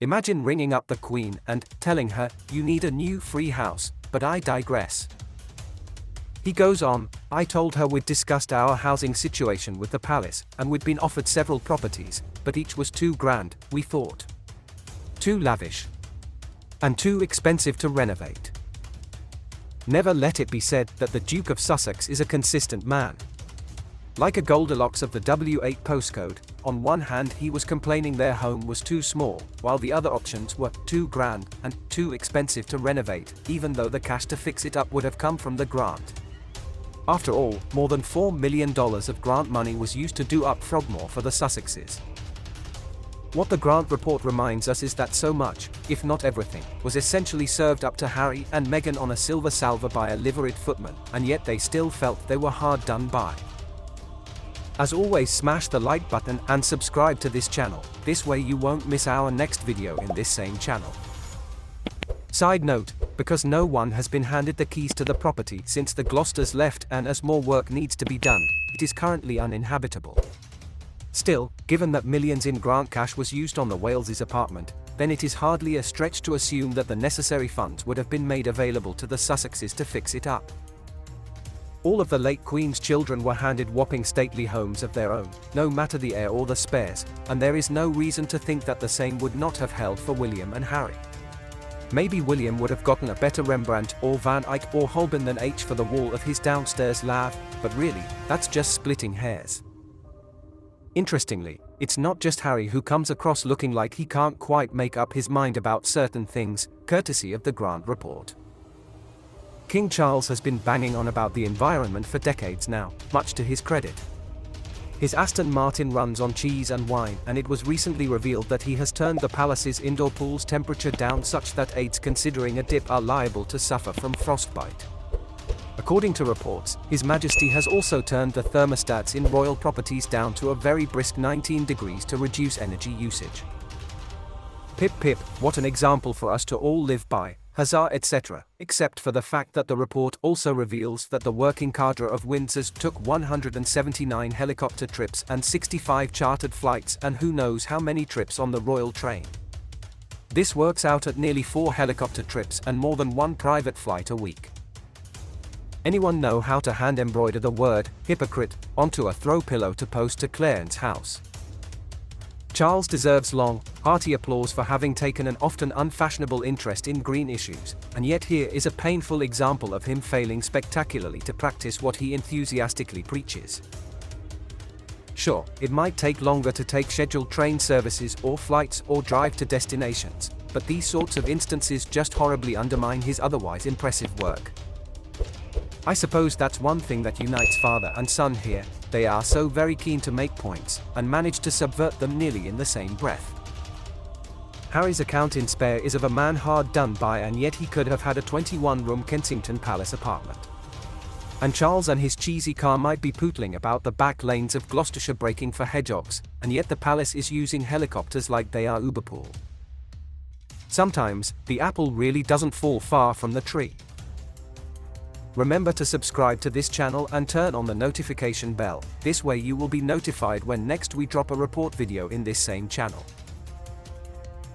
Imagine ringing up the Queen and telling her, "You need a new free house," but I digress. He goes on, "I told her we'd discussed our housing situation with the palace, and we'd been offered several properties, but each was too grand, we thought. Too lavish. And too expensive to renovate." Never let it be said that the Duke of Sussex is a consistent man. Like a Goldilocks of the W8 postcode, on one hand he was complaining their home was too small, while the other options were too grand and too expensive to renovate, even though the cash to fix it up would have come from the grant. After all, more than $4 million of grant money was used to do up Frogmore for the Sussexes. What the grant report reminds us is that so much, if not everything, was essentially served up to Harry and Meghan on a silver salver by a liveried footman, and yet they still felt they were hard done by. As always, smash the like button and subscribe to this channel, this way you won't miss our next video in this same channel. Side note, because no one has been handed the keys to the property since the Gloucesters left and as more work needs to be done, it is currently uninhabitable. Still, given that millions in grant cash was used on the Waleses' apartment, then it is hardly a stretch to assume that the necessary funds would have been made available to the Sussexes to fix it up. All of the late Queen's children were handed whopping stately homes of their own, no matter the heir or the spares, and there is no reason to think that the same would not have held for William and Harry. Maybe William would have gotten a better Rembrandt or Van Eyck or Holbein than Aitch for the wall of his downstairs lab, but really, that's just splitting hairs. Interestingly, it's not just Harry who comes across looking like he can't quite make up his mind about certain things, courtesy of the grant report. King Charles has been banging on about the environment for decades now, much to his credit. His Aston Martin runs on cheese and wine, and it was recently revealed that he has turned the palace's indoor pool's temperature down such that aides considering a dip are liable to suffer from frostbite. According to reports, His Majesty has also turned the thermostats in royal properties down to a very brisk 19 degrees to reduce energy usage. Pip pip, what an example for us to all live by, huzzah etc., except for the fact that the report also reveals that the working cadre of Windsors took 179 helicopter trips and 65 chartered flights and who knows how many trips on the royal train. This works out at nearly 4 helicopter trips and more than 1 private flight a week. Anyone know how to hand embroider the word hypocrite onto a throw pillow to post to Clarence's house? Charles deserves long, hearty applause for having taken an often unfashionable interest in green issues, and yet here is a painful example of him failing spectacularly to practice what he enthusiastically preaches. Sure, it might take longer to take scheduled train services or flights or drive to destinations, but these sorts of instances just horribly undermine his otherwise impressive work. I suppose that's one thing that unites father and son here, they are so very keen to make points, and manage to subvert them nearly in the same breath. Harry's account in Spare is of a man hard done by, and yet he could have had a 21-room Kensington Palace apartment. And Charles and his cheesy car might be pootling about the back lanes of Gloucestershire breaking for hedgehogs, and yet the palace is using helicopters like they are Uberpool. Sometimes, the apple really doesn't fall far from the tree. Remember to subscribe to this channel and turn on the notification bell, this way you will be notified when next we drop a report video in this same channel.